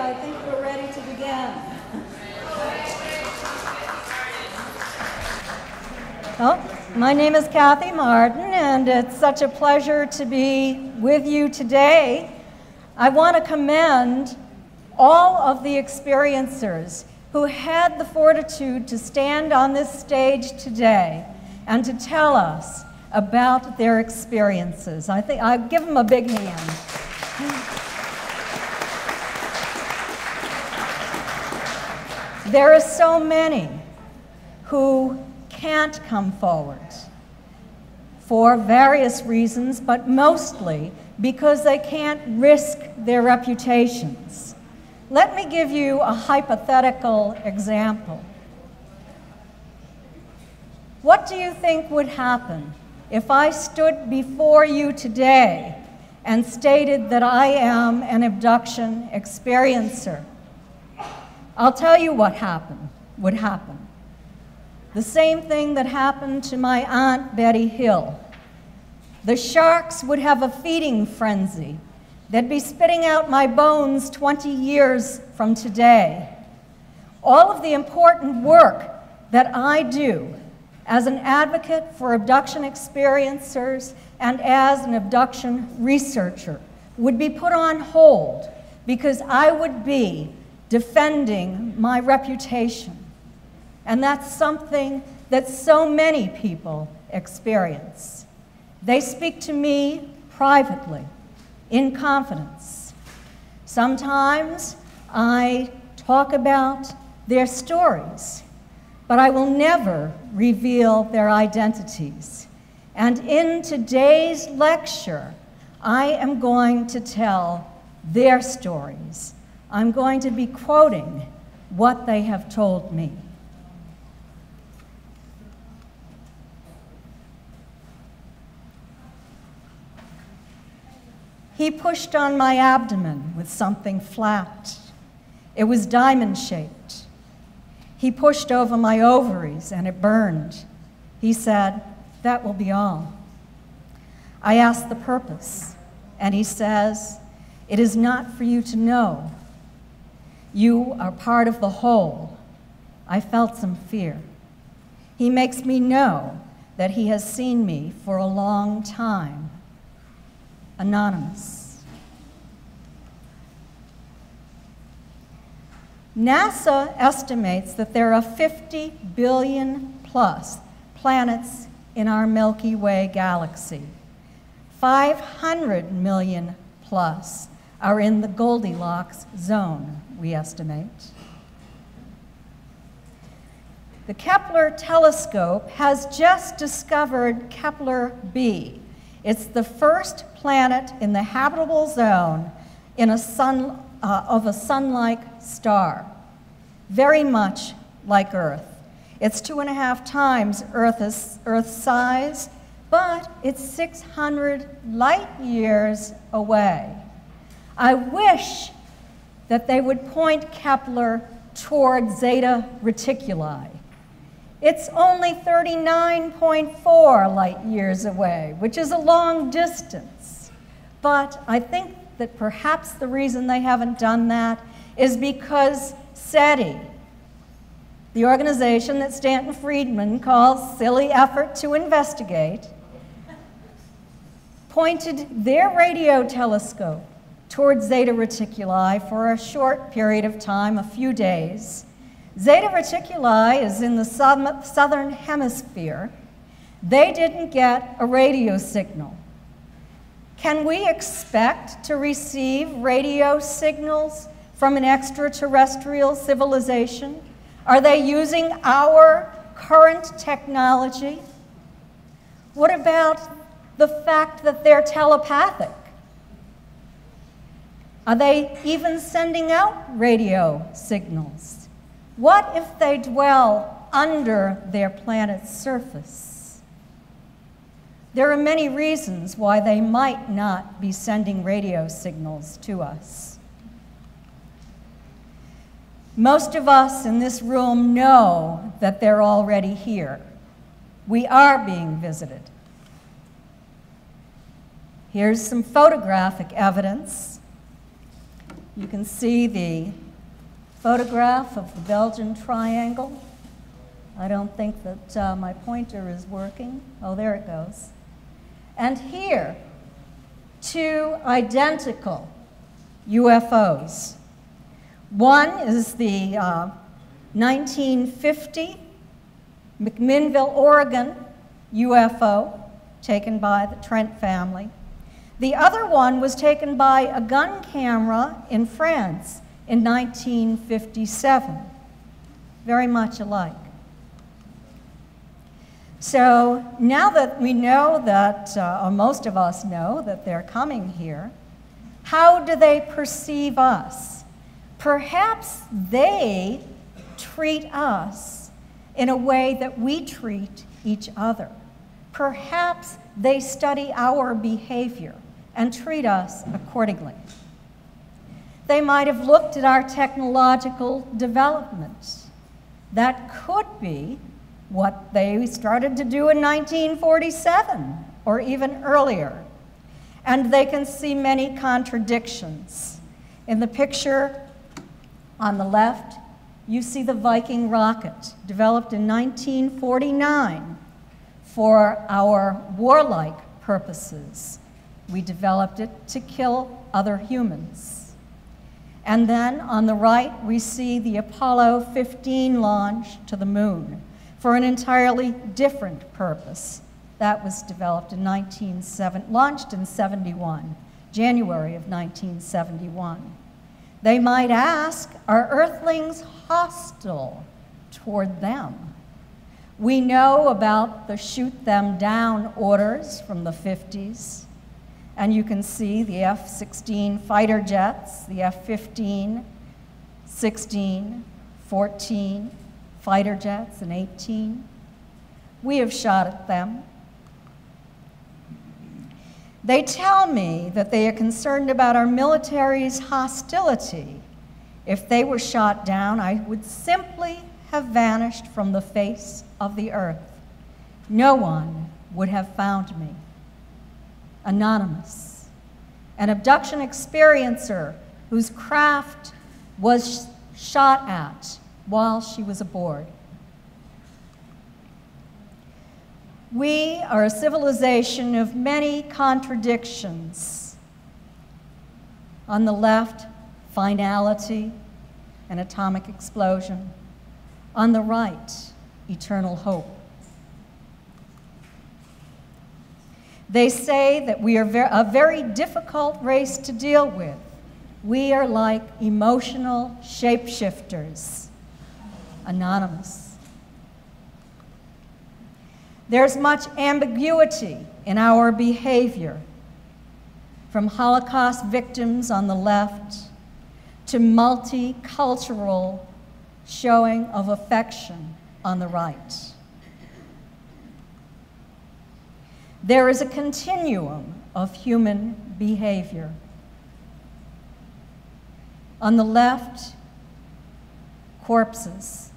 I think we're ready to begin. Well, my name is Kathleen Marden, and it's such a pleasure to be with you today. I want to commend all of the experiencers who had the fortitude to stand on this stage today and to tell us about their experiences. I think I'll give them a big hand. There are so many who can't come forward for various reasons, but mostly because they can't risk their reputations. Let me give you a hypothetical example. What do you think would happen if I stood before you today and stated that I am an abduction experiencer? I'll tell you what would happen. The same thing that happened to my Aunt Betty Hill. The sharks would have a feeding frenzy. They'd be spitting out my bones 20 years from today. All of the important work that I do as an advocate for abduction experiencers and as an abduction researcher would be put on hold because I would be defending my reputation. And that's something that so many people experience. They speak to me privately, in confidence. Sometimes I talk about their stories, but I will never reveal their identities. And in today's lecture, I am going to tell their stories. I'm going to be quoting what they have told me. He pushed on my abdomen with something flat. It was diamond-shaped. He pushed over my ovaries and it burned. He said, "That will be all." I asked the purpose, and he says, "It is not for you to know. You are part of the whole." I felt some fear. He makes me know that he has seen me for a long time. Anonymous. NASA estimates that there are 50 billion plus planets in our Milky Way galaxy. 500 million plus are in the Goldilocks zone, we estimate. The Kepler telescope has just discovered Kepler b. It's the first planet in the habitable zone in of a sun-like star, very much like Earth. It's 2.5 times Earth's size, but it's 600 light years away. I wish that they would point Kepler toward Zeta Reticuli. It's only 39.4 light years away, which is a long distance. But I think that perhaps the reason they haven't done that is because SETI, the organization that Stanton Friedman calls Silly Effort to Investigate, pointed their radio telescope towards Zeta Reticuli for a short period of time, a few days. Zeta Reticuli is in the southern hemisphere. They didn't get a radio signal. Can we expect to receive radio signals from an extraterrestrial civilization? Are they using our current technology? What about the fact that they're telepathic? Are they even sending out radio signals? What if they dwell under their planet's surface? There are many reasons why they might not be sending radio signals to us. Most of us in this room know that they're already here. We are being visited. Here's some photographic evidence. You can see the photograph of the Belgian Triangle. I don't think that my pointer is working. Oh, there it goes. And here, two identical UFOs. One is the 1950 McMinnville, Oregon UFO taken by the Trent family. The other one was taken by a gun camera in France in 1957. Very much alike. So now that we know that, or most of us know that they're coming here, how do they perceive us? Perhaps they treat us in a way that we treat each other. Perhaps they study our behavior and treat us accordingly. They might have looked at our technological developments. That could be what they started to do in 1947 or even earlier. And they can see many contradictions. In the picture on the left, you see the Viking rocket, developed in 1949 for our warlike purposes. We developed it to kill other humans. And then on the right, we see the Apollo 15 launch to the moon for an entirely different purpose. That was developed in launched in 71, January of 1971. They might ask, are Earthlings hostile toward them? We know about the shoot them down orders from the 50s, and you can see the F-16 fighter jets, the F-15, 16, 14 fighter jets, and 18. We have shot at them. They tell me that they are concerned about our military's hostility. If they were shot down, I would simply have vanished from the face of the earth. No one would have found me. Anonymous, an abduction experiencer whose craft was shot at while she was aboard. We are a civilization of many contradictions. On the left, finality, an atomic explosion. On the right, eternal hope. They say that we are a very difficult race to deal with. We are like emotional shapeshifters. Anonymous. There's much ambiguity in our behavior, from Holocaust victims on the left to multicultural showing of affection on the right. There is a continuum of human behavior. On the left, corpses,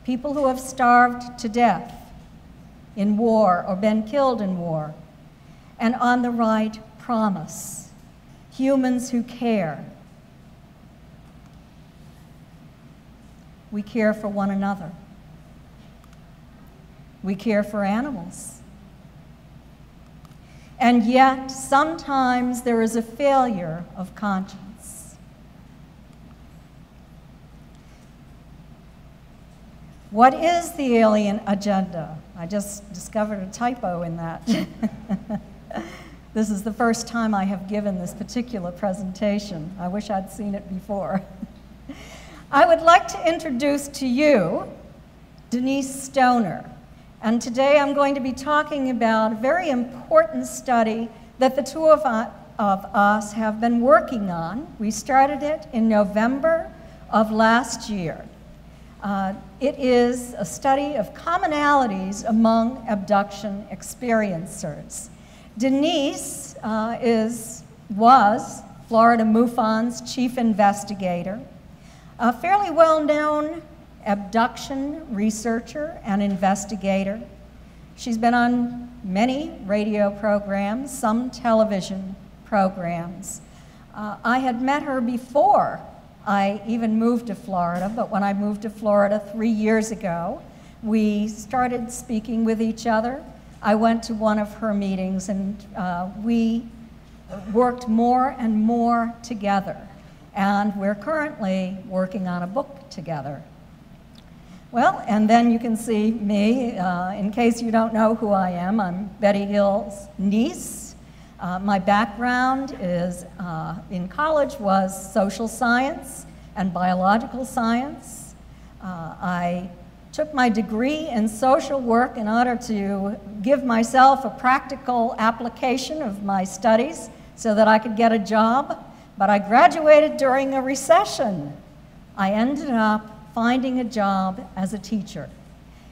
people who have starved to death in war or been killed in war. And on the right, promise, humans who care. We care for one another. We care for animals. And yet, sometimes there is a failure of conscience. What is the alien agenda? I just discovered a typo in that. This is the first time I have given this particular presentation. I wish I'd seen it before. I would like to introduce to you Denise Stoner. And today I'm going to be talking about a very important study that the two of us have been working on. We started it in November of last year. It is a study of commonalities among abduction experiencers. Denise was Florida MUFON's chief investigator, a fairly well-known abduction researcher and investigator. She's been on many radio programs, some television programs. I had met her before I even moved to Florida, but when I moved to Florida 3 years ago, we started speaking with each other. I went to one of her meetings, and we worked more and more together. And we're currently working on a book together. Well, and then you can see me. In case you don't know who I am, I'm Betty Hill's niece. My background is, in college, was social science and biological science. I took my degree in social work in order to give myself a practical application of my studies so that I could get a job, but I graduated during a recession. I ended up finding a job as a teacher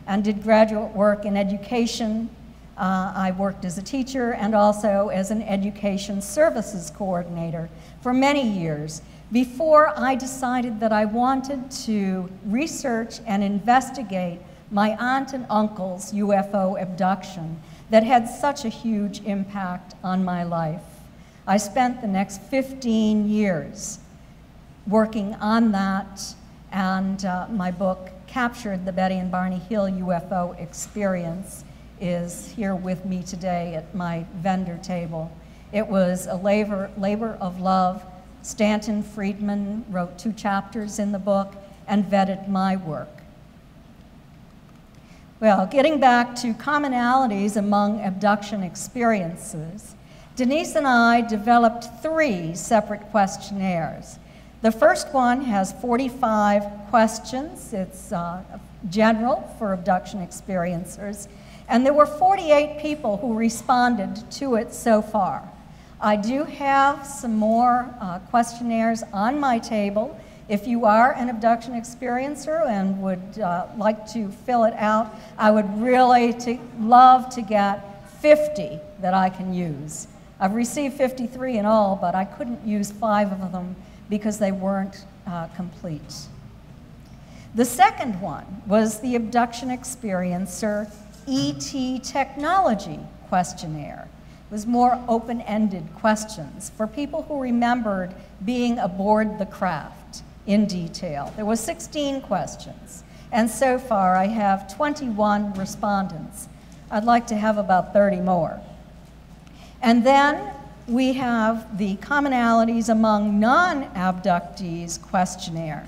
and did graduate work in education. I worked as a teacher and also as an education services coordinator for many years before I decided that I wanted to research and investigate my aunt and uncle's UFO abduction that had such a huge impact on my life. I spent the next 15 years working on that, and my book, Captured: The Betty and Barney Hill UFO Experience, is here with me today at my vendor table. It was a labor of love. Stanton Friedman wrote 2 chapters in the book and vetted my work. Well, getting back to commonalities among abduction experiences, Denise and I developed 3 separate questionnaires. The first one has 45 questions. It's general for abduction experiencers, and there were 48 people who responded to it so far. I do have some more questionnaires on my table. If you are an abduction experiencer and would like to fill it out, I would really love to get 50 that I can use. I've received 53 in all, but I couldn't use 5 of them because they weren't complete. The second one was the abduction experiencer ET technology questionnaire. It was more open-ended questions for people who remembered being aboard the craft in detail. There were 16 questions, and so far I have 21 respondents. I'd like to have about 30 more. And then we have the commonalities among non-abductees questionnaire.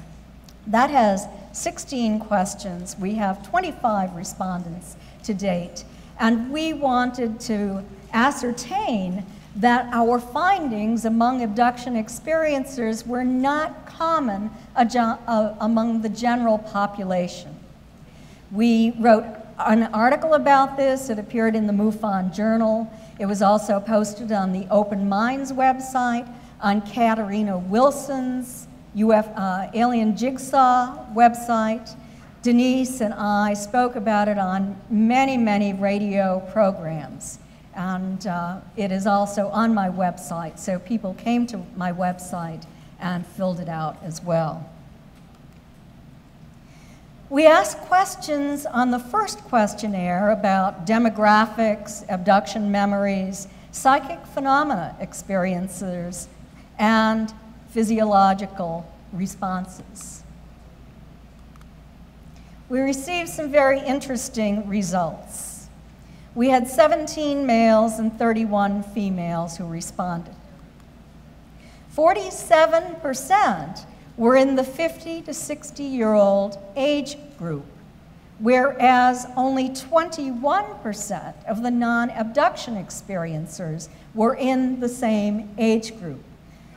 That has 16 questions. We have 25 respondents to date, and we wanted to ascertain that our findings among abduction experiencers were not common among the general population. We wrote an article about this. It appeared in the MUFON Journal. It was also posted on the Open Minds website, on Katarina Wilson's Alien Jigsaw website. Denise and I spoke about it on many, many radio programs. And it is also on my website, so people came to my website and filled it out as well. We asked questions on the first questionnaire about demographics, abduction memories, psychic phenomena experiencers, and physiological responses. We received some very interesting results. We had 17 males and 31 females who responded. 47% were in the 50 to 60-year-old age group, whereas only 21% of the non-abduction experiencers were in the same age group.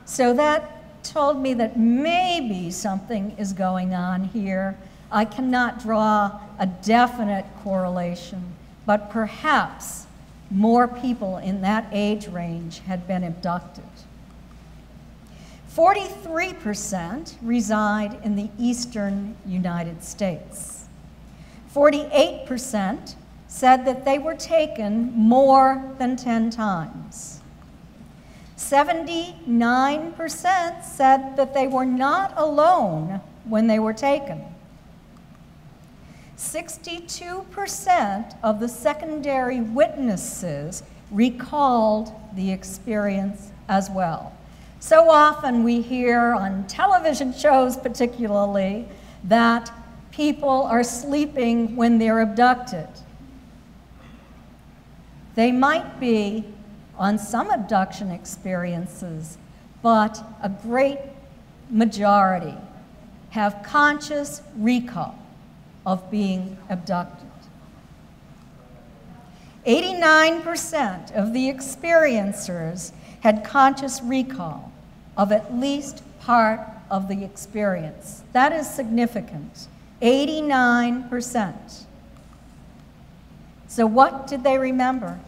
So that told me that maybe something is going on here. I cannot draw a definite correlation, but perhaps more people in that age range had been abducted. 43% reside in the eastern United States. 48% said that they were taken more than 10 times. 79% said that they were not alone when they were taken. 62% of the secondary witnesses recalled the experience as well. So often we hear on television shows particularly that people are sleeping when they're abducted. They might be on some abduction experiences, but a great majority have conscious recall of being abducted. 89% of the experiencers had conscious recall of at least part of the experience. That is significant. 89%. So what did they remember?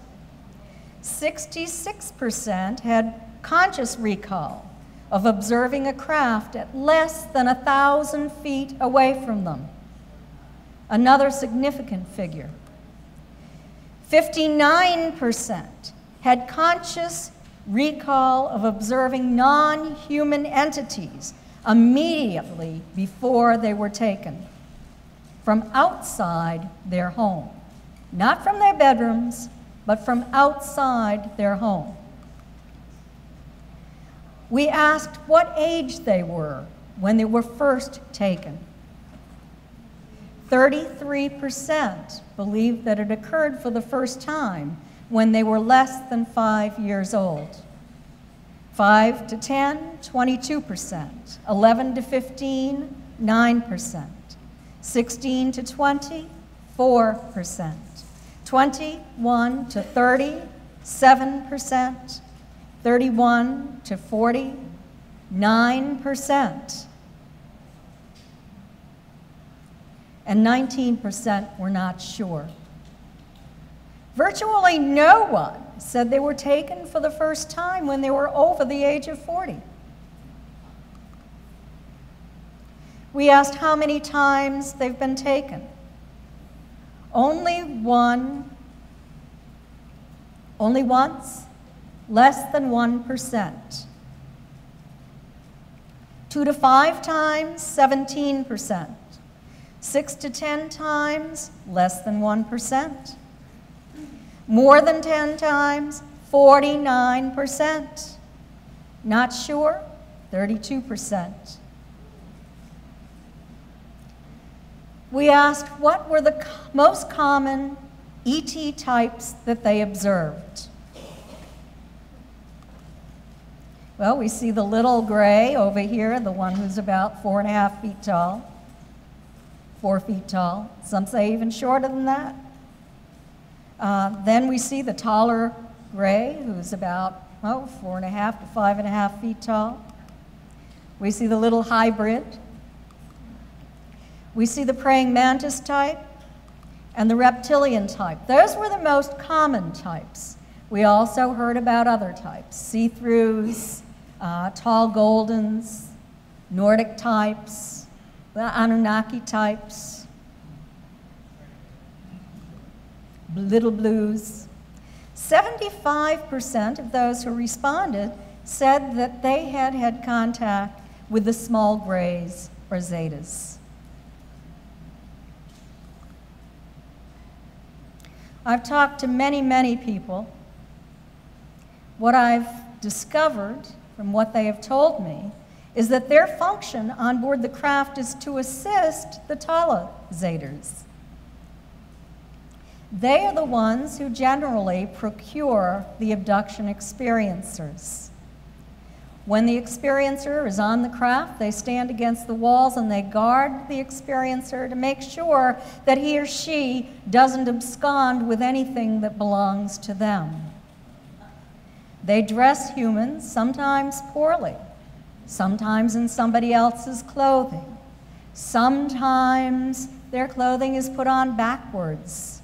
66% had conscious recall of observing a craft at less than 1,000 feet away from them. Another significant figure. 59% had conscious recall of observing non-human entities immediately before they were taken from outside their home. Not from their bedrooms, but from outside their home. We asked what age they were when they were first taken. 33% believed that it occurred for the first time when they were less than 5 years old. 5 to 10, 22%. 11 to 15, 9%. 16 to 20, 4%. 21 to 30, 7%. 31 to 40, 9%. And 19% were not sure. Virtually no one said they were taken for the first time when they were over the age of 40. We asked how many times they've been taken. Only once, less than 1%. 2 to 5 times, 17%. 6 to 10 times, less than 1%. More than 10 times, 49%. Not sure, 32%. We asked what were the most common ET types that they observed. Well, we see the little gray over here, the one who's about 4.5 feet tall, 4 feet tall. Some say even shorter than that. Then we see the taller gray, who's about 4.5 to 5.5 feet tall. We see the little hybrid. We see the praying mantis type and the reptilian type. Those were the most common types. We also heard about other types, see-throughs, tall goldens, Nordic types, the Anunnaki types, little blues. 75% of those who responded said that they had had contact with the small grays or zetas. I've talked to many, many people. What I've discovered from what they have told me is that their function on board the craft is to assist the taller zetas. They are the ones who generally procure the abduction experiencers. When the experiencer is on the craft, they stand against the walls and they guard the experiencer to make sure that he or she doesn't abscond with anything that belongs to them. They dress humans, sometimes poorly, sometimes in somebody else's clothing. Sometimes their clothing is put on backwards.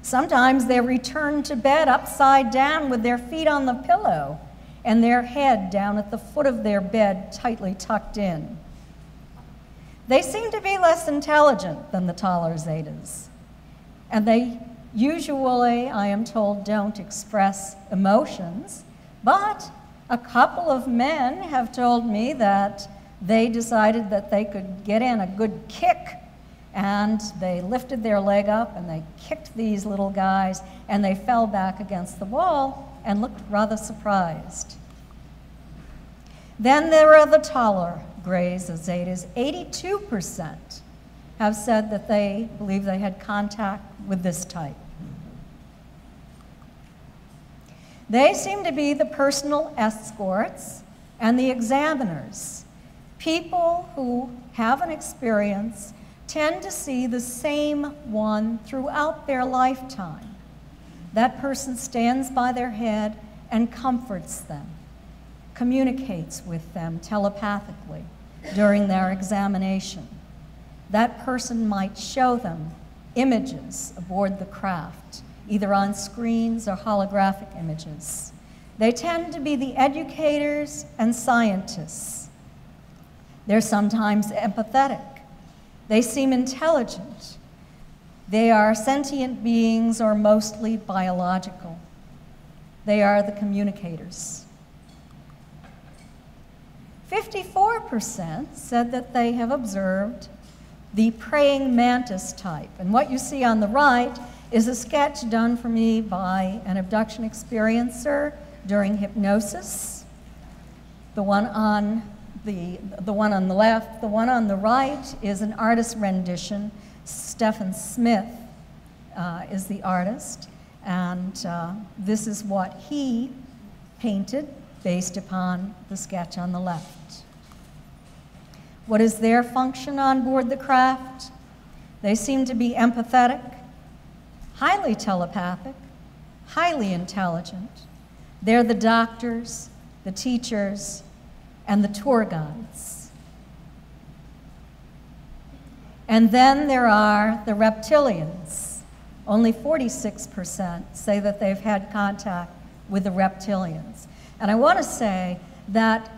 Sometimes they're returned to bed upside down with their feet on the pillow and their head down at the foot of their bed tightly tucked in. They seem to be less intelligent than the taller zetas, and they usually, I am told, don't express emotions, but a couple of men have told me that they decided that they could get in a good kick, and they lifted their leg up and they kicked these little guys and they fell back against the wall and looked rather surprised. Then there are the taller grays of Zetas. 82% have said that they believe they had contact with this type. They seem to be the personal escorts and the examiners. People who have an experience tend to see the same one throughout their lifetime. That person stands by their head and comforts them, communicates with them telepathically during their examination. That person might show them images aboard the craft, either on screens or holographic images. They tend to be the educators and scientists. They're sometimes empathetic. They seem intelligent. They are sentient beings or mostly biological. They are the communicators. 54% said that they have observed the praying mantis type. And what you see on the right is a sketch done for me by an abduction experiencer during hypnosis. The one on the left, the one on the right is an artist rendition. Stephen Smith is the artist, and this is what he painted based upon the sketch on the left. What is their function on board the craft? They seem to be empathetic, highly telepathic, highly intelligent. They're the doctors, the teachers, and the tour guides. And then there are the reptilians. Only 46% say that they've had contact with the reptilians. And I want to say that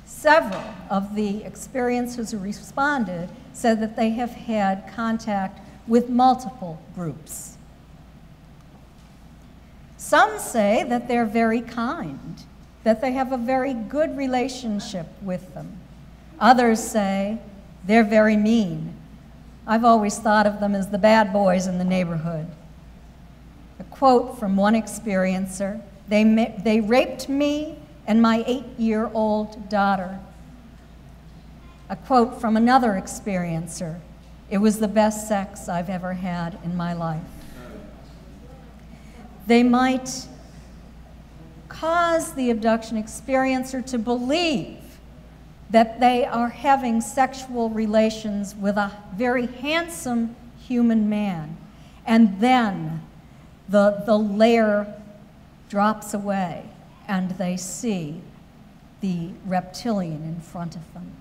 several of the experiencers who responded said that they have had contact with multiple groups. Some say that they're very kind, that they have a very good relationship with them. Others say they're very mean. I've always thought of them as the bad boys in the neighborhood. A quote from one experiencer, they raped me and my 8-year-old daughter. A quote from another experiencer, it was the best sex I've ever had in my life. They might cause the abduction experiencer to believe that they are having sexual relations with a very handsome human man, and then the layer drops away and they see the reptilian in front of them.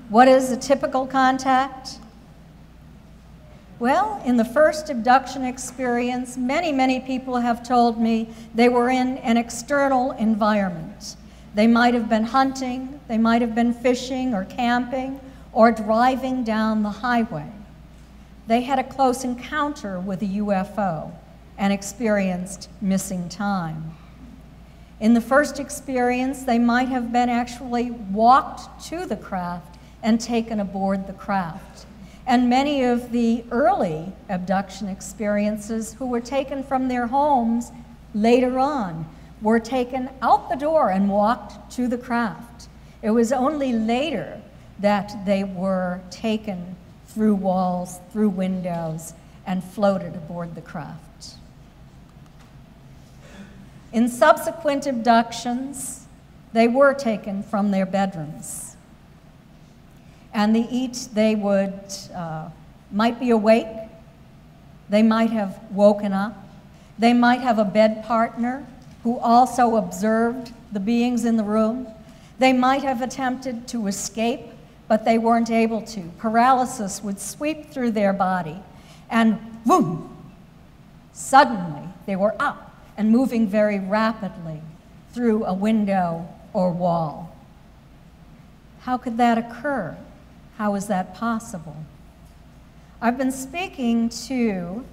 What is a typical contact? Well, in the first abduction experience, many people have told me they were in an external environment. They might have been hunting, they might have been fishing or camping, or driving down the highway. They had a close encounter with a UFO and experienced missing time. In the first experience, they might have been actually walked to the craft and taken aboard the craft. And many of the early abduction experiences who were taken from their homes later on were taken out the door and walked to the craft. It was only later that they were taken through walls, through windows, and floated aboard the craft. In subsequent abductions, they were taken from their bedrooms. And they might be awake, they might have woken up, they might have a bed partner who also observed the beings in the room. They might have attempted to escape, but they weren't able to. Paralysis would sweep through their body, and boom, suddenly they were up and moving very rapidly through a window or wall. How could that occur? How is that possible? I've been speaking to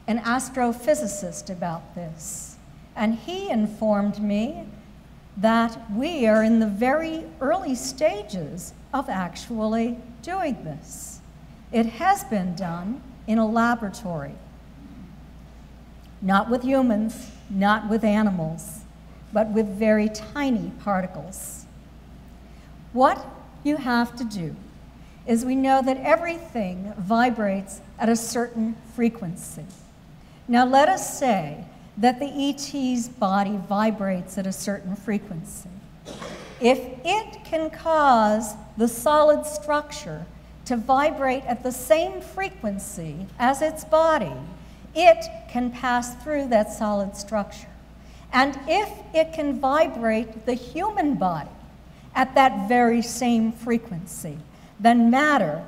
an astrophysicist about this, and he informed me that we are in the very early stages of actually doing this. It has been done in a laboratory, not with humans, not with animals, but with very tiny particles. What you have to do is we know that everything vibrates at a certain frequency. Now let us say that the ET's body vibrates at a certain frequency. If it can cause the solid structure to vibrate at the same frequency as its body, it can pass through that solid structure. And if it can vibrate the human body at that very same frequency, then matter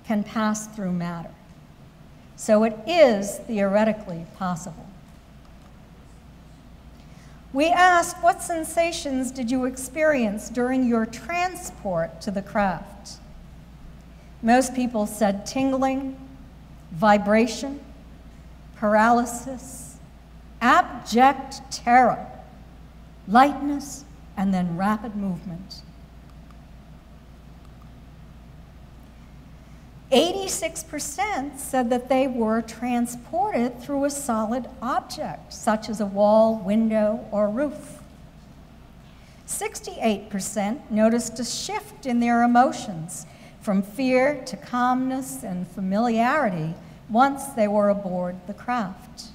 can pass through matter. So it is theoretically possible. We asked, what sensations did you experience during your transport to the craft? Most people said tingling, vibration, paralysis, abject terror, lightness, and then rapid movement. 86% said that they were transported through a solid object, such as a wall, window, or roof. 68% noticed a shift in their emotions from fear to calmness and familiarity once they were aboard the craft.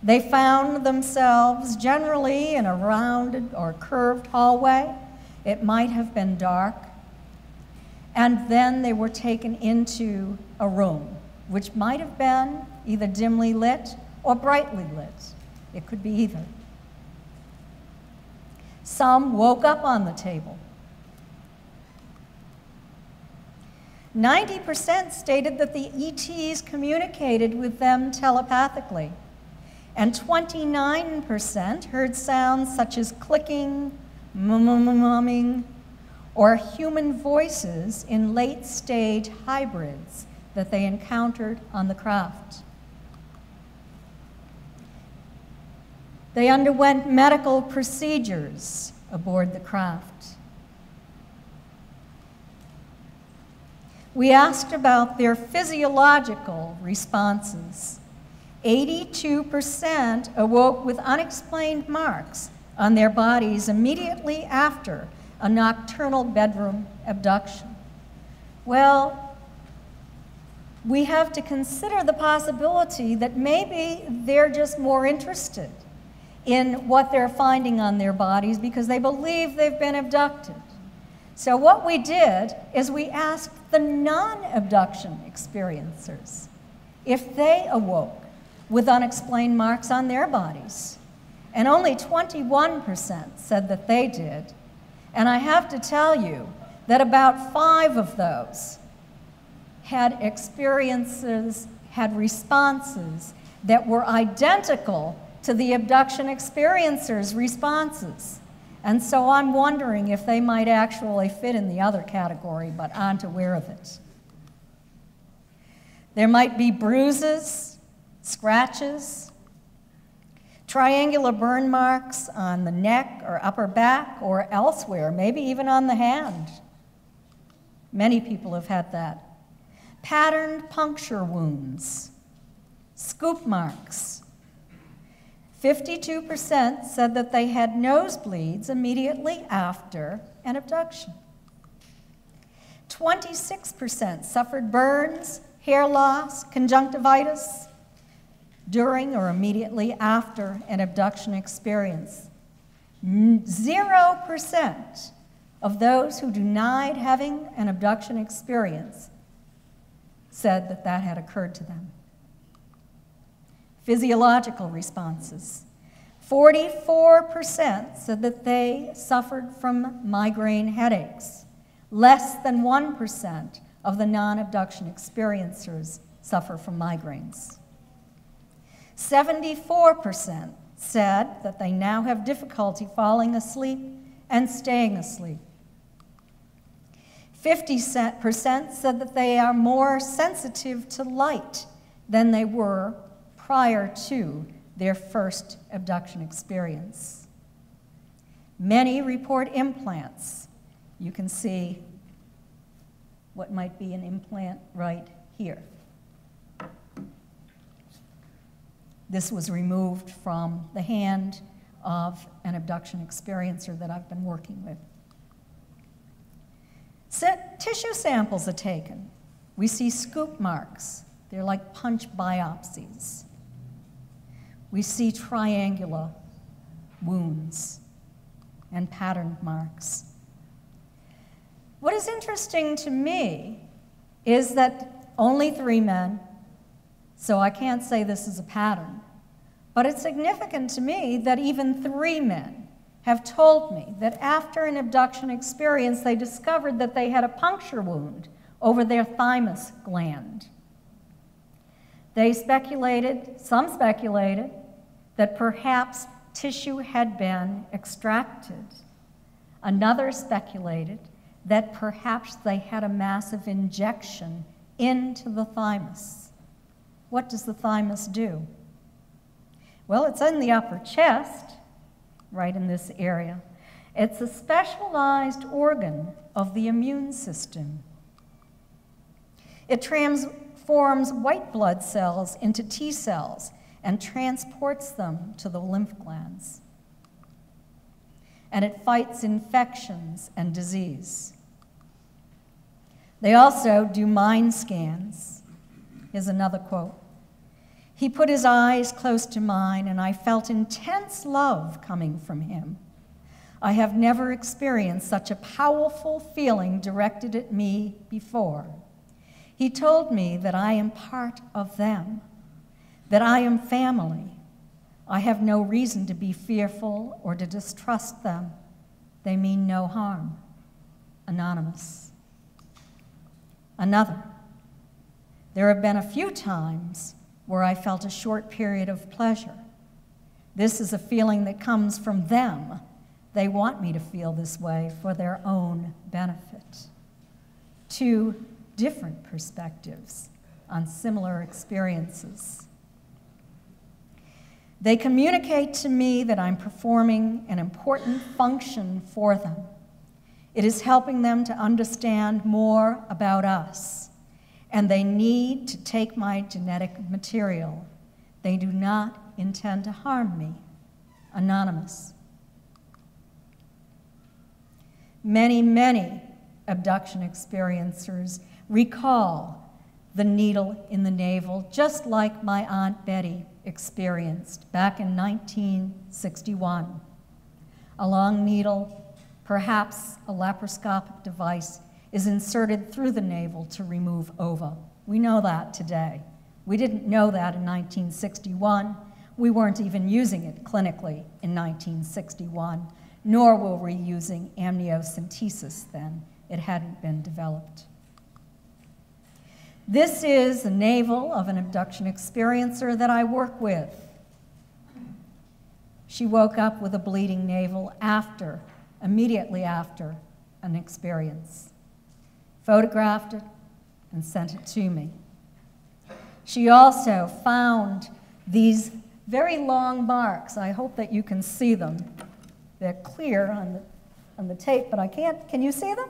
They found themselves generally in a rounded or curved hallway. It might have been dark. And then they were taken into a room, which might have been either dimly lit or brightly lit. It could be either. Some woke up on the table. 90% stated that the ETs communicated with them telepathically, and 29% heard sounds such as clicking, mumming, or human voices in late-stage hybrids that they encountered on the craft. They underwent medical procedures aboard the craft. We asked about their physiological responses. 82% awoke with unexplained marks on their bodies immediately after a nocturnal bedroom abduction. Well, we have to consider the possibility that maybe they're just more interested in what they're finding on their bodies because they believe they've been abducted. So what we did is we asked the non-abduction experiencers if they awoke with unexplained marks on their bodies. And only 21% said that they did. And I have to tell you that about 5 of those had experiences, had responses that were identical to the abduction experiencers' responses. And so I'm wondering if they might actually fit in the other category, but aren't aware of it. There might be bruises, scratches, triangular burn marks on the neck or upper back or elsewhere, maybe even on the hand. Many people have had that. Patterned puncture wounds, scoop marks. 52% said that they had nosebleeds immediately after an abduction. 26% suffered burns, hair loss, conjunctivitis during or immediately after an abduction experience. 0% of those who denied having an abduction experience said that that had occurred to them. Physiological responses. 44% said that they suffered from migraine headaches. Less than 1% of the non-abduction experiencers suffer from migraines. 74% said that they now have difficulty falling asleep and staying asleep. 50% said that they are more sensitive to light than they were prior to their first abduction experience. Many report implants. You can see what might be an implant right here. This was removed from the hand of an abduction experiencer that I've been working with. Tissue samples are taken. We see scoop marks. They're like punch biopsies. We see triangular wounds and patterned marks. What is interesting to me is that only 3 men, so I can't say this is a pattern, but it's significant to me that even 3 men have told me that after an abduction experience, they discovered that they had a puncture wound over their thymus gland. Some speculated that perhaps tissue had been extracted. Another speculated that perhaps they had a massive injection into the thymus. What does the thymus do? Well, it's in the upper chest, right in this area. It's a specialized organ of the immune system. It transforms white blood cells into T cells and transports them to the lymph glands. And it fights infections and disease. They also do mind scans. Here's another quote. He put his eyes close to mine, and I felt intense love coming from him. I have never experienced such a powerful feeling directed at me before. He told me that I am part of them, that I am family. I have no reason to be fearful or to distrust them. They mean no harm. Anonymous. Another. There have been a few times where I felt a short period of pleasure. This is a feeling that comes from them. They want me to feel this way for their own benefit. 2 different perspectives on similar experiences. They communicate to me that I'm performing an important function for them. It is helping them to understand more about us, and they need to take my genetic material. They do not intend to harm me. Anonymous. Many, many abduction experiencers recall the needle in the navel, just like my Aunt Betty experienced back in 1961. A long needle, perhaps a laparoscopic device, is inserted through the navel to remove ova. We know that today. We didn't know that in 1961. We weren't even using it clinically in 1961, nor were we using amniocentesis then. It hadn't been developed. This is the navel of an abduction experiencer that I work with. She woke up with a bleeding navel immediately after an experience, photographed it, and sent it to me. She also found these very long marks. I hope that you can see them. They're clear on the tape, but I can't. Can you see them?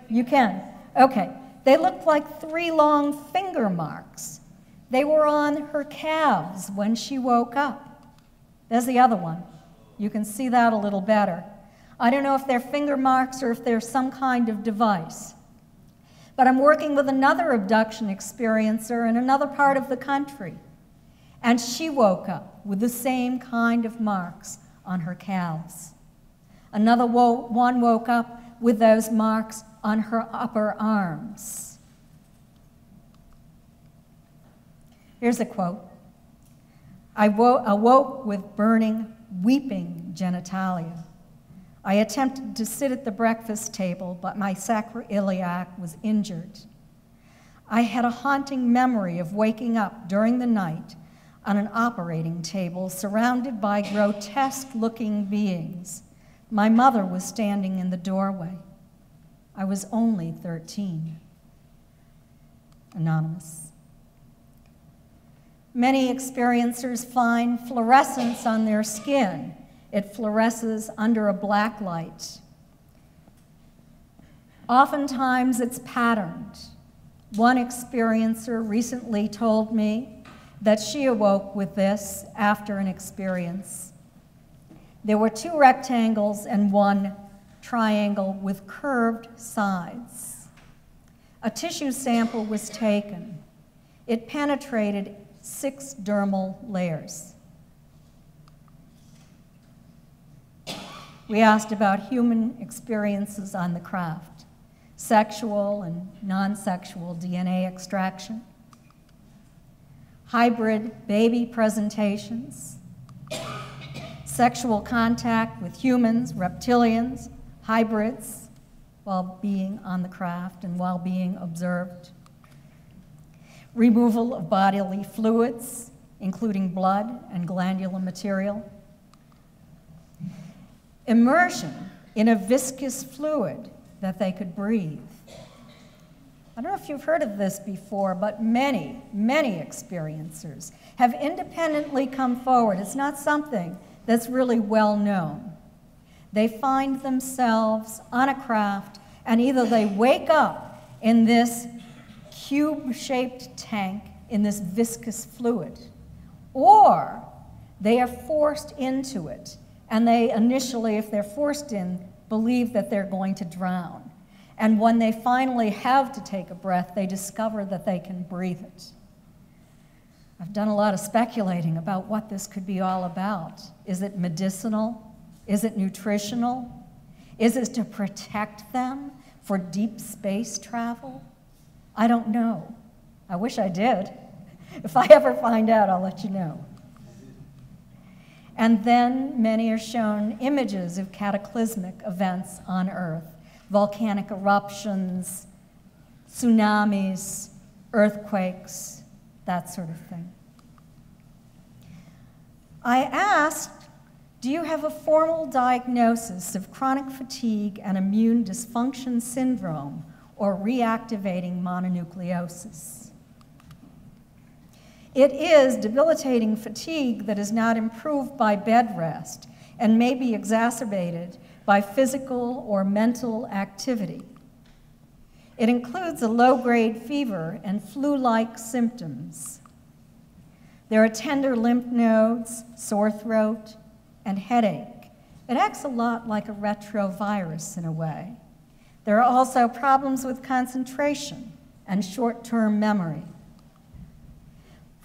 You can. Okay. They looked like 3 long finger marks. They were on her calves when she woke up. There's the other one. You can see that a little better. I don't know if they're finger marks or if they're some kind of device. But I'm working with another abduction experiencer in another part of the country, and she woke up with the same kind of marks on her calves. Another one woke up with those marks on her upper arms. Here's a quote. I awoke with burning, weeping genitalia. I attempted to sit at the breakfast table, but my sacroiliac was injured. I had a haunting memory of waking up during the night on an operating table surrounded by grotesque-looking beings. My mother was standing in the doorway. I was only 13. Anonymous. Many experiencers find fluorescence on their skin. It fluoresces under a black light. Oftentimes it's patterned. One experiencer recently told me that she awoke with this after an experience. There were 2 rectangles and 1 triangle with curved sides. A tissue sample was taken. It penetrated 6 dermal layers. We asked about human experiences on the craft, sexual and non-sexual DNA extraction, hybrid baby presentations, sexual contact with humans, reptilians, hybrids, while being on the craft and while being observed, removal of bodily fluids, including blood and glandular material, immersion in a viscous fluid that they could breathe. I don't know if you've heard of this before, but many, many experiencers have independently come forward. It's not something that's really well known. They find themselves on a craft, and either they wake up in this cube-shaped tank in this viscous fluid, or they are forced into it. And they initially, if they're forced in, believe that they're going to drown. And when they finally have to take a breath, they discover that they can breathe it. I've done a lot of speculating about what this could be all about. Is it medicinal? Is it nutritional? Is it to protect them for deep space travel? I don't know. I wish I did. If I ever find out, I'll let you know. And then many are shown images of cataclysmic events on Earth, volcanic eruptions, tsunamis, earthquakes, that sort of thing. I asked, do you have a formal diagnosis of chronic fatigue and immune dysfunction syndrome or reactivating mononucleosis? It is debilitating fatigue that is not improved by bed rest and may be exacerbated by physical or mental activity. It includes a low-grade fever and flu-like symptoms. There are tender lymph nodes, sore throat, and headache. It acts a lot like a retrovirus in a way. There are also problems with concentration and short-term memory.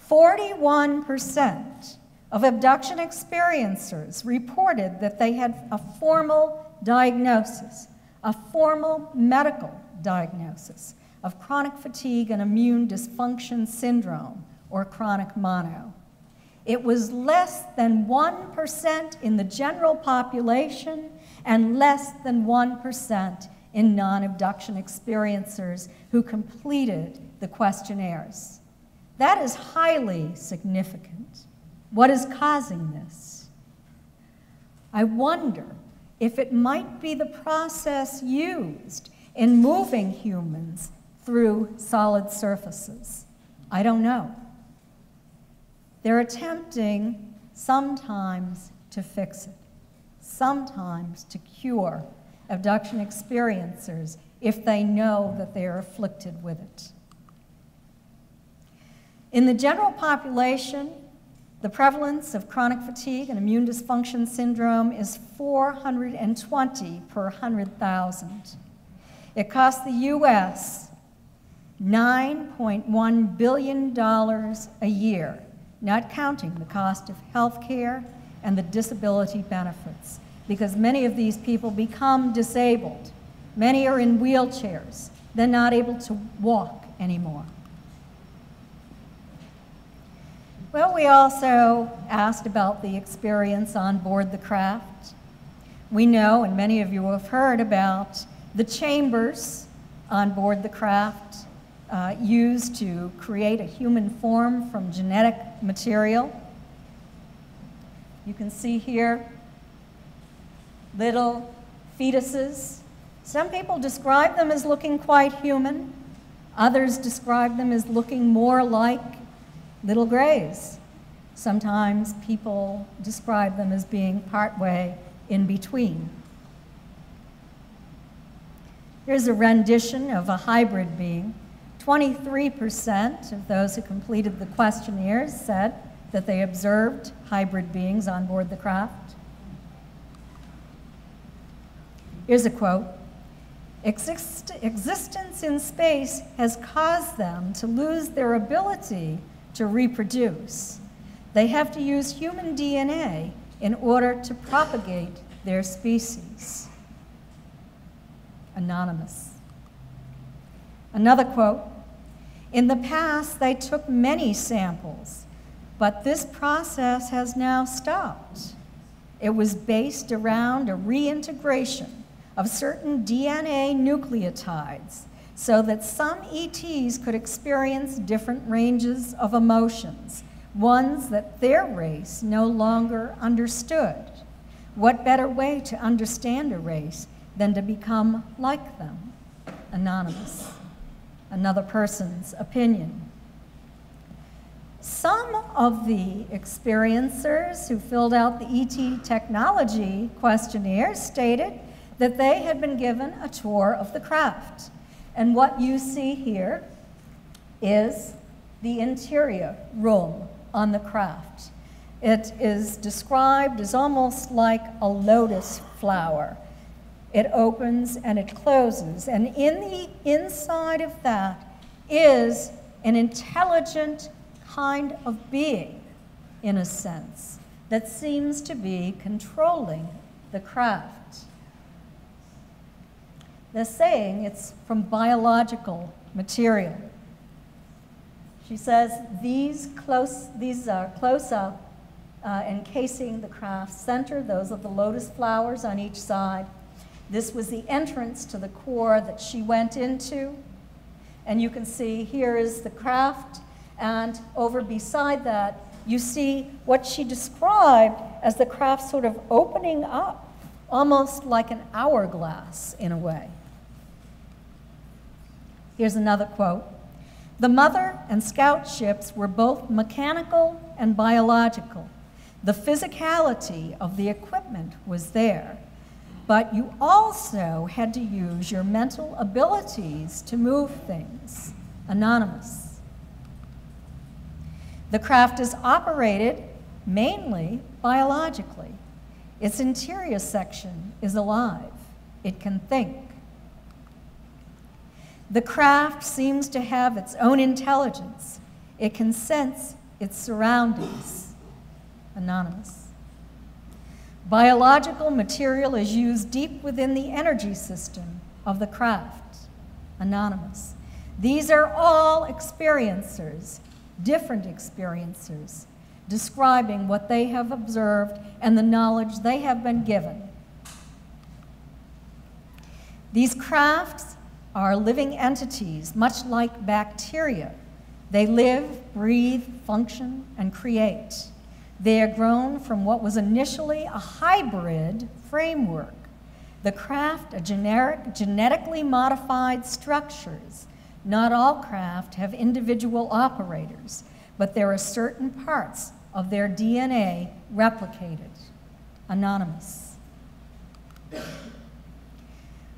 41% of abduction experiencers reported that they had a formal diagnosis, a formal medical diagnosis of chronic fatigue and immune dysfunction syndrome, or chronic mono. It was less than 1% in the general population and less than 1% in non-abduction experiencers who completed the questionnaires. That is highly significant. What is causing this? I wonder if it might be the process used in moving humans through solid surfaces. I don't know. They're attempting sometimes to fix it, sometimes to cure abduction experiencers if they know that they are afflicted with it. In the general population, the prevalence of chronic fatigue and immune dysfunction syndrome is 420 per 100,000. It costs the U.S. $9.1 billion a year, not counting the cost of health care and the disability benefits, because many of these people become disabled. Many are in wheelchairs. They're not able to walk anymore. Well, we also asked about the experience on board the craft. We know, and many of you have heard about, the chambers on board the craft used to create a human form from genetic material. You can see here little fetuses. Some people describe them as looking quite human. Others describe them as looking more like little grays. Sometimes people describe them as being partway in between. Here's a rendition of a hybrid being, 23% of those who completed the questionnaires said that they observed hybrid beings on board the craft. Here's a quote. Existence in space has caused them to lose their ability to reproduce. They have to use human DNA in order to propagate their species. Anonymous. Another quote. In the past, they took many samples, but this process has now stopped. It was based around a reintegration of certain DNA nucleotides so that some ETs could experience different ranges of emotions, ones that their race no longer understood. What better way to understand a race than to become like them? Anonymous. Another person's opinion. Some of the experiencers who filled out the ET technology questionnaire stated that they had been given a tour of the craft. And what you see here is the interior room on the craft. It is described as almost like a lotus flower. It opens and it closes, and in the inside of that is an intelligent kind of being, in a sense, that seems to be controlling the craft. They're saying it's from biological material. She says these are close up encasing the craft's center. Those are the lotus flowers on each side. This was the entrance to the core that she went into. And you can see here is the craft, and over beside that, you see what she described as the craft sort of opening up, almost like an hourglass in a way. Here's another quote. The Mother and Scout ships were both mechanical and biological. The physicality of the equipment was there, but you also had to use your mental abilities to move things. Anonymous. The craft is operated mainly biologically. Its interior section is alive. It can think. The craft seems to have its own intelligence. It can sense its surroundings. Anonymous. Biological material is used deep within the energy system of the craft. Anonymous. These are all experiencers, different experiencers, describing what they have observed and the knowledge they have been given. These crafts are living entities, much like bacteria. They live, breathe, function, and create. They are grown from what was initially a hybrid framework. The craft are genetically modified structures. Not all craft have individual operators, but there are certain parts of their DNA replicated. Anonymous.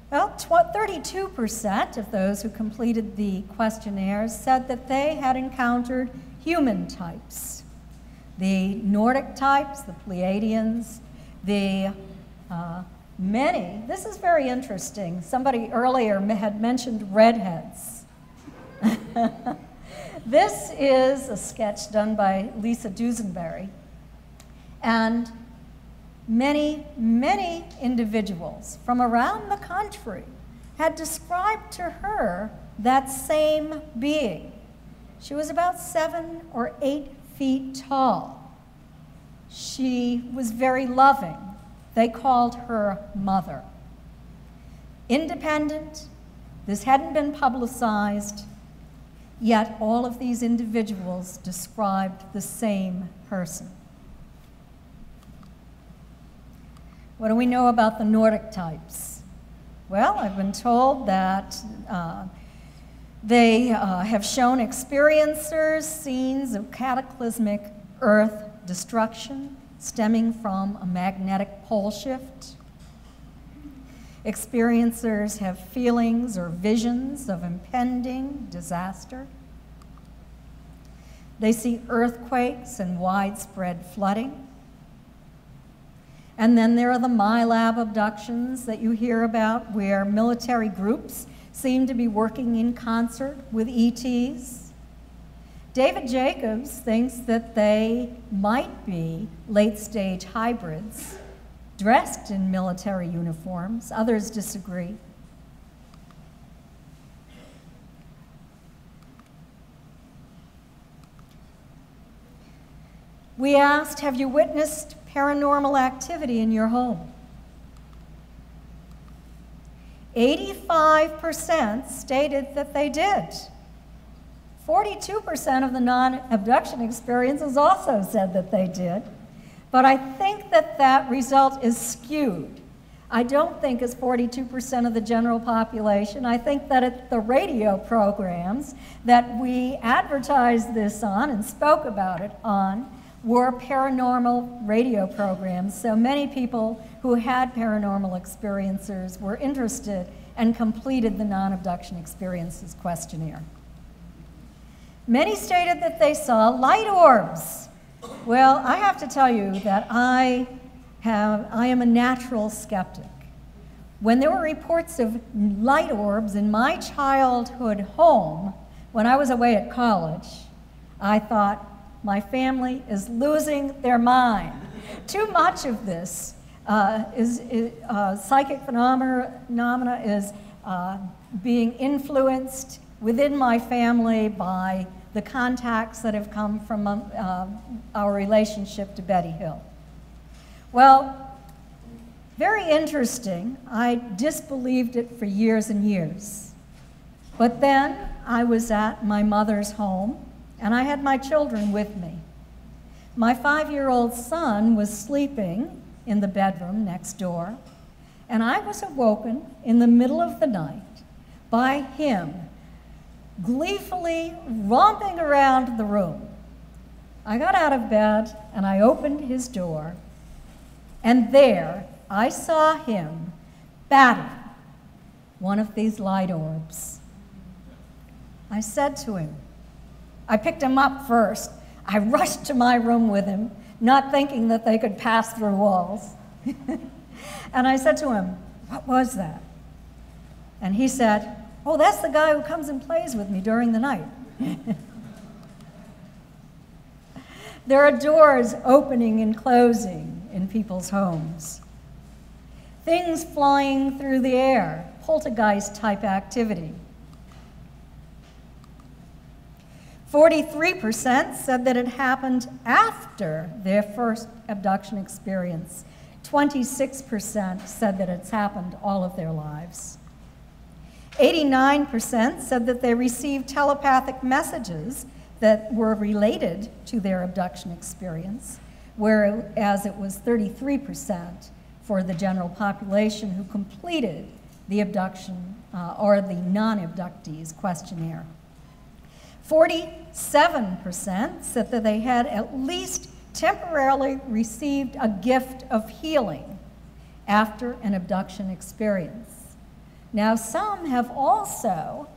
Well, 32% of those who completed the questionnaires said that they had encountered human types. The Nordic types, the Pleiadians, the many, this is very interesting. Somebody earlier had mentioned redheads. This is a sketch done by Lisa Dusenberry. And many, many individuals from around the country had described to her that same being. She was about 7 or 8 feet tall. She was very loving. They called her Mother. Independent, this hadn't been publicized, yet all of these individuals described the same person. What do we know about the Nordic types? Well, I've been told that they have shown experiencers scenes of cataclysmic Earth destruction stemming from a magnetic pole shift. Experiencers have feelings or visions of impending disaster. They see earthquakes and widespread flooding. And then there are the MyLab abductions that you hear about, where military groups seem to be working in concert with ETs. David Jacobs thinks that they might be late-stage hybrids dressed in military uniforms. Others disagree. We asked, have you witnessed paranormal activity in your home? 85% stated that they did. 42% of the non-abduction experiences also said that they did. But I think that that result is skewed. I don't think it's 42% of the general population. I think that at the radio programs that we advertised this on and spoke about it on were paranormal radio programs. So many people who had paranormal experiences were interested and completed the non-abduction experiences questionnaire. Many stated that they saw light orbs. Well, I have to tell you that I am a natural skeptic. When there were reports of light orbs in my childhood home, when I was away at college, I thought, my family is losing their mind. Too much of this psychic phenomena is being influenced within my family by the contacts that have come from our relationship to Betty Hill. Well, very interesting. I disbelieved it for years and years. But then I was at my mother's home, and I had my children with me. My 5-year-old son was sleeping in the bedroom next door, and I was awoken in the middle of the night by him gleefully romping around the room. I got out of bed and I opened his door, and there I saw him batting one of these light orbs. I said to him, I picked him up first. I rushed to my room with him, not thinking that they could pass through walls. And I said to him, what was that? And he said, oh, that's the guy who comes and plays with me during the night. There are doors opening and closing in people's homes. Things flying through the air, poltergeist-type activity. 43% said that it happened after their first abduction experience. 26% said that it's happened all of their lives. 89% said that they received telepathic messages that were related to their abduction experience, whereas it was 33% for the general population who completed the abduction or the non-abductees questionnaire. 47% said that they had at least temporarily received a gift of healing after an abduction experience. Now, some have also,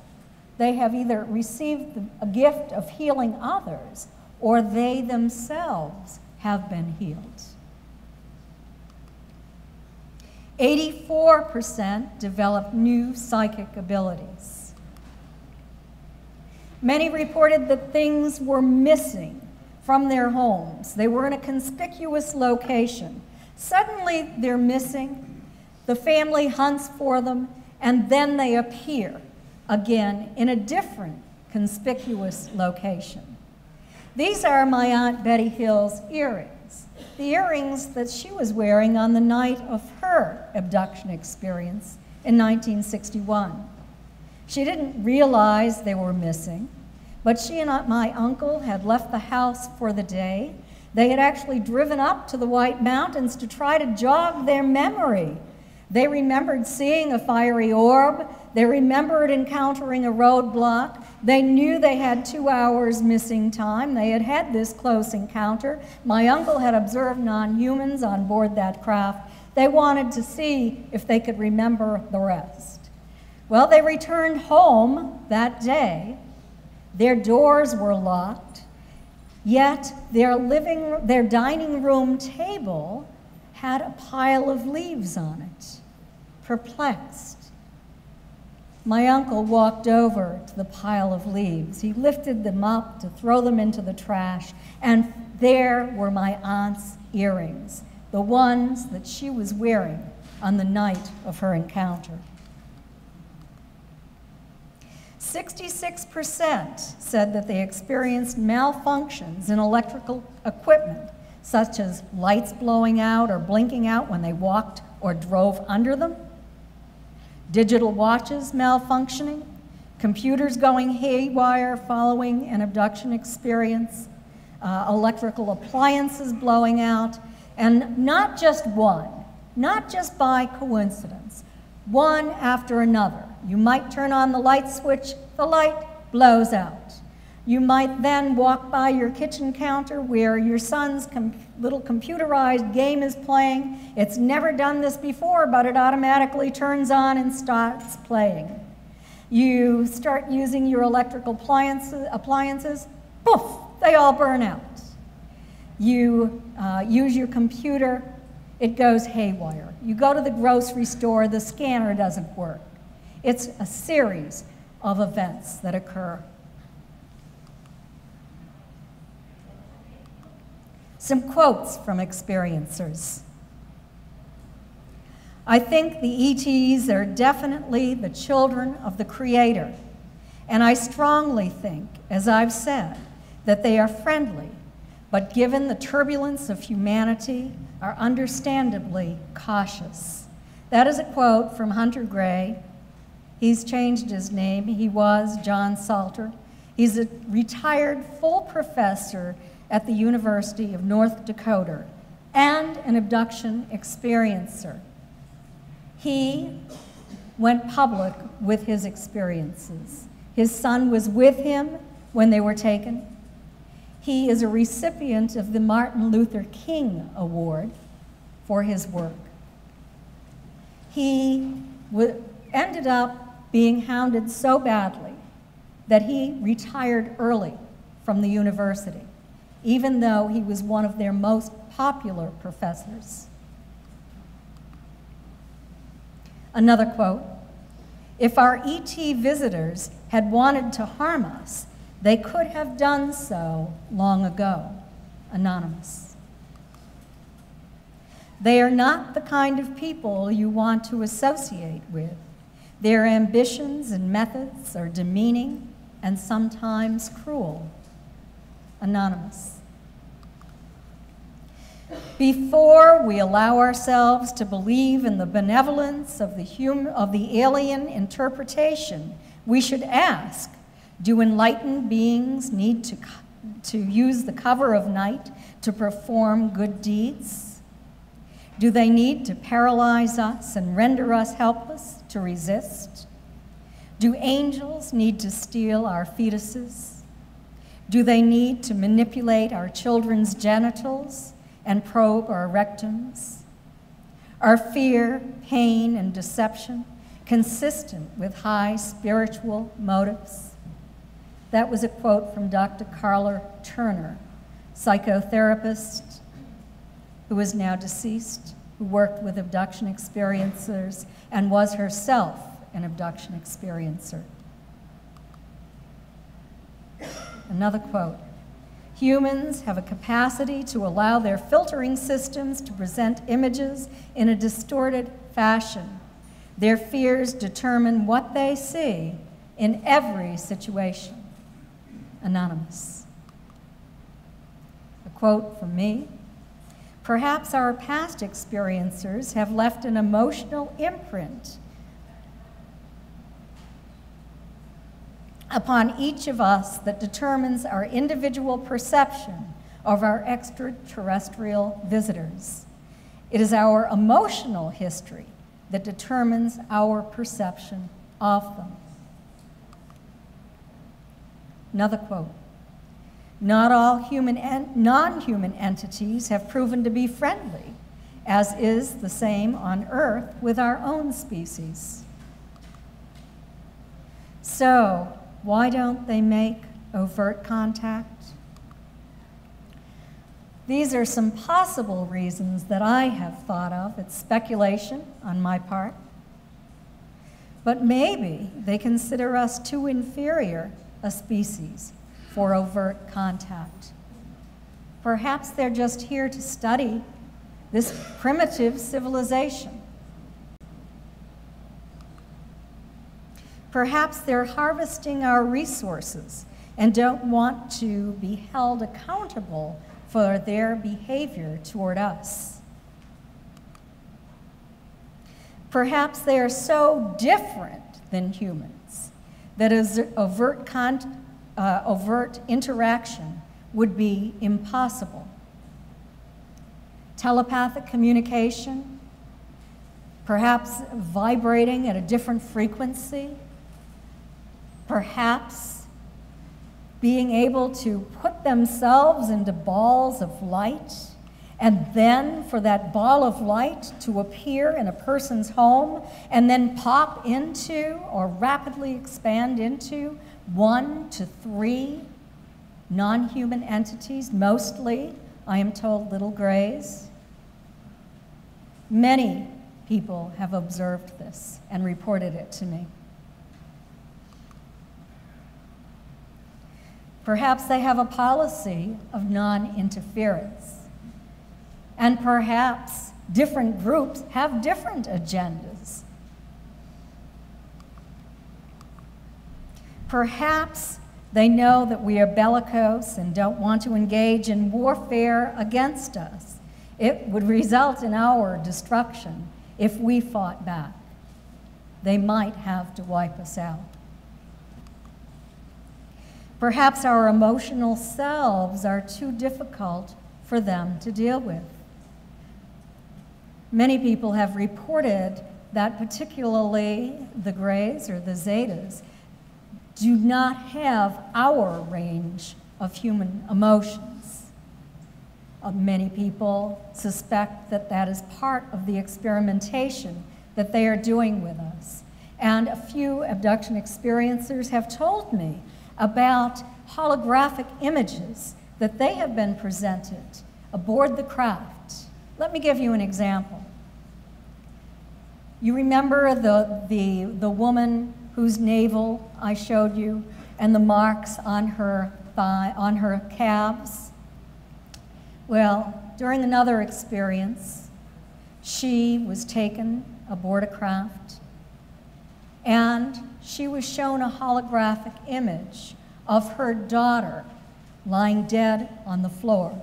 they have either received a gift of healing others, or they themselves have been healed. 84% developed new psychic abilities. Many reported that things were missing from their homes. They were in a conspicuous location. Suddenly they're missing. The family hunts for them, and then they appear again in a different conspicuous location. These are my Aunt Betty Hill's earrings, the earrings that she was wearing on the night of her abduction experience in 1961. She didn't realize they were missing, but she and my uncle had left the house for the day. They had actually driven up to the White Mountains to try to jog their memory. They remembered seeing a fiery orb. They remembered encountering a roadblock. They knew they had 2 hours missing time. They had had this close encounter. My uncle had observed non-humans on board that craft. They wanted to see if they could remember the rest. Well, they returned home that day. Their doors were locked, yet their dining room table had a pile of leaves on it. Perplexed, my uncle walked over to the pile of leaves. He lifted them up to throw them into the trash, and there were my aunt's earrings, the ones that she was wearing on the night of her encounter. 66% said that they experienced malfunctions in electrical equipment, such as lights blowing out or blinking out when they walked or drove under them, digital watches malfunctioning, computers going haywire following an abduction experience, electrical appliances blowing out, and not just one, not just by coincidence, one after another. You might turn on the light switch, the light blows out. You might then walk by your kitchen counter where your son's little computerized game is playing. It's never done this before, but it automatically turns on and starts playing. You start using your electrical appliances, poof, they all burn out. You use your computer, it goes haywire. You go to the grocery store, the scanner doesn't work. It's a series of events that occur. Some quotes from experiencers. I think the ETs are definitely the children of the Creator, and I strongly think, as I've said, that they are friendly, but given the turbulence of humanity, are understandably cautious. That is a quote from Hunter Gray. He's changed his name. He was John Salter. He's a retired full professor at the University of North Dakota and an abduction experiencer. He went public with his experiences. His son was with him when they were taken. He is a recipient of the Martin Luther King Award for his work. He ended up being hounded so badly that he retired early from the university, even though he was one of their most popular professors. Another quote, "If our ET visitors had wanted to harm us, they could have done so long ago." Anonymous. "They are not the kind of people you want to associate with. Their ambitions and methods are demeaning and sometimes cruel." Anonymous. "Before we allow ourselves to believe in the benevolence of the alien interpretation, we should ask, do enlightened beings need to use the cover of night to perform good deeds? Do they need to paralyze us and render us helpless to resist? Do angels need to steal our fetuses? Do they need to manipulate our children's genitals and probe our rectums? Are fear, pain, and deception consistent with high spiritual motives?" That was a quote from Dr. Carla Turner, psychotherapist who is now deceased, who worked with abduction experiencers and was herself an abduction experiencer. Another quote, "Humans have a capacity to allow their filtering systems to present images in a distorted fashion. Their fears determine what they see in every situation." Anonymous. A quote from me, "Perhaps our past experiencers have left an emotional imprint upon each of us that determines our individual perception of our extraterrestrial visitors. It is our emotional history that determines our perception of them." Another quote, "Not all non-human entities have proven to be friendly, as is the same on Earth with our own species. So, why don't they make overt contact? These are some possible reasons that I have thought of. It's speculation on my part. But maybe they consider us too inferior a species for overt contact. Perhaps they're just here to study this primitive civilization. Perhaps they're harvesting our resources and don't want to be held accountable for their behavior toward us. Perhaps they are so different than humans that overt interaction would be impossible. Telepathic communication, perhaps vibrating at a different frequency, perhaps being able to put themselves into balls of light, and then for that ball of light to appear in a person's home and then pop into or rapidly expand into 1 to 3 non-human entities, mostly, I am told, little grays. Many people have observed this and reported it to me. Perhaps they have a policy of non-interference. And perhaps different groups have different agendas. Perhaps they know that we are bellicose and don't want to engage in warfare against us. It would result in our destruction if we fought back. They might have to wipe us out. Perhaps our emotional selves are too difficult for them to deal with. Many people have reported that particularly the Greys or the Zetas do not have our range of human emotions. Many people suspect that that is part of the experimentation that they are doing with us. And a few abduction experiencers have told me about holographic images that they have been presented aboard the craft. Let me give you an example. You remember the woman whose navel I showed you and the marks on her thigh, on her calves? Well, during another experience, she was taken aboard a craft and she was shown a holographic image of her daughter lying dead on the floor.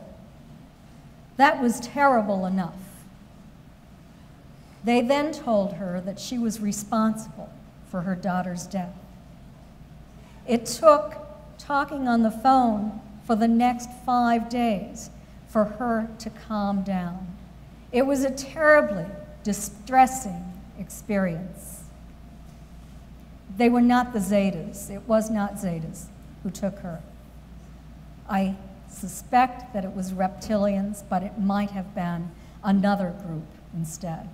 That was terrible enough. They then told her that she was responsible for her daughter's death. It took talking on the phone for the next 5 days for her to calm down. It was a terribly distressing experience. They were not the Zetas. It was not Zetas who took her. I suspect that it was reptilians, but it might have been another group instead.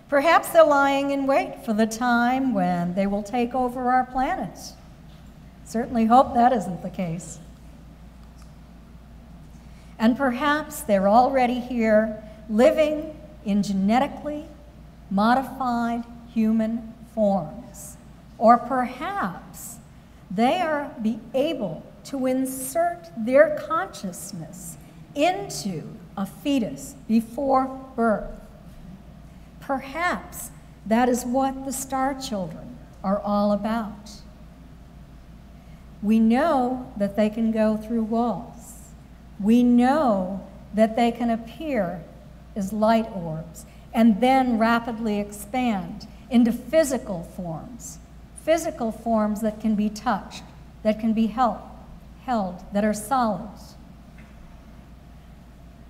Perhaps they're lying in wait for the time when they will take over our planet. Certainly hope that isn't the case. And perhaps they're already here living in genetically modified human forms. Or perhaps they are able to insert their consciousness into a fetus before birth. Perhaps that is what the star children are all about. We know that they can go through walls. We know that they can appear as light orbs and then rapidly expand into physical forms that can be touched, that can be held, that are solid.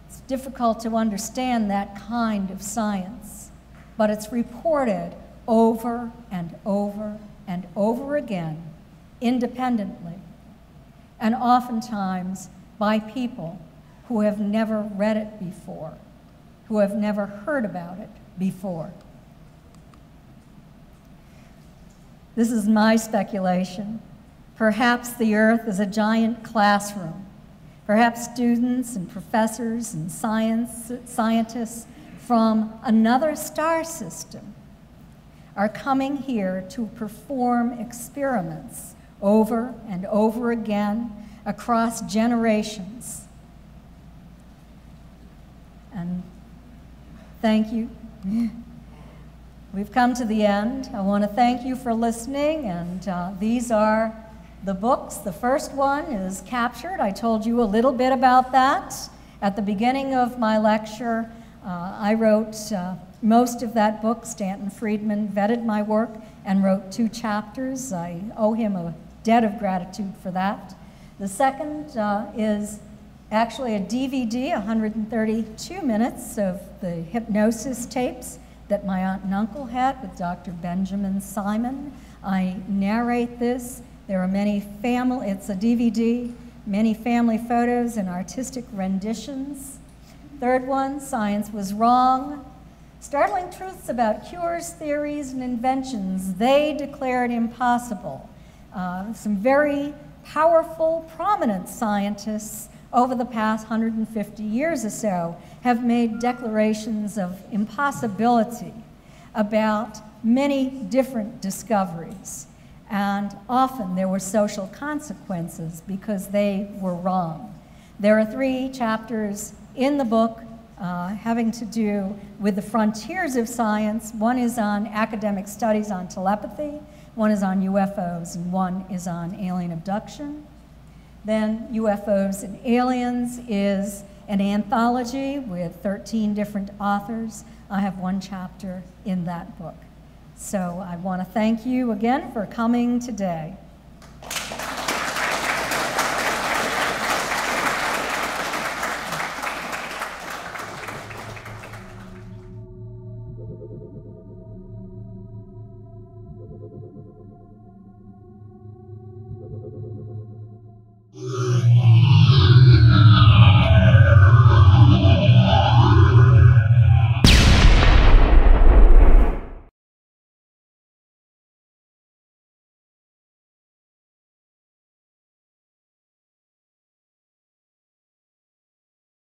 It's difficult to understand that kind of science, but it's reported over and over and over again, independently. and oftentimes by people who have never read it before, who have never heard about it before. This is my speculation. Perhaps the Earth is a giant classroom. Perhaps students and professors and scientists from another star system are coming here to perform experiments over and over again across generations. And thank you. We've come to the end. I want to thank you for listening, and these are the books. The first one is Captured. I told you a little bit about that at the beginning of my lecture. I wrote most of that book. Stanton Friedman vetted my work and wrote 2 chapters. I owe him a debt of gratitude for that. The second is actually a DVD, 132 minutes of the hypnosis tapes that my aunt and uncle had with Dr. Benjamin Simon. I narrate this. There are many it's a DVD, many family photos and artistic renditions. Third one, Science Was Wrong. Startling truths about cures, theories, and inventions they declared impossible. Some very powerful, prominent scientists over the past 150 years or so have made declarations of impossibility about many different discoveries. And often there were social consequences because they were wrong. There are 3 chapters in the book having to do with the frontiers of science. One is on academic studies on telepathy, one is on UFOs, and one is on alien abduction. Then UFOs and Aliens is an anthology with 13 different authors. I have 1 chapter in that book. So I want to thank you again for coming today.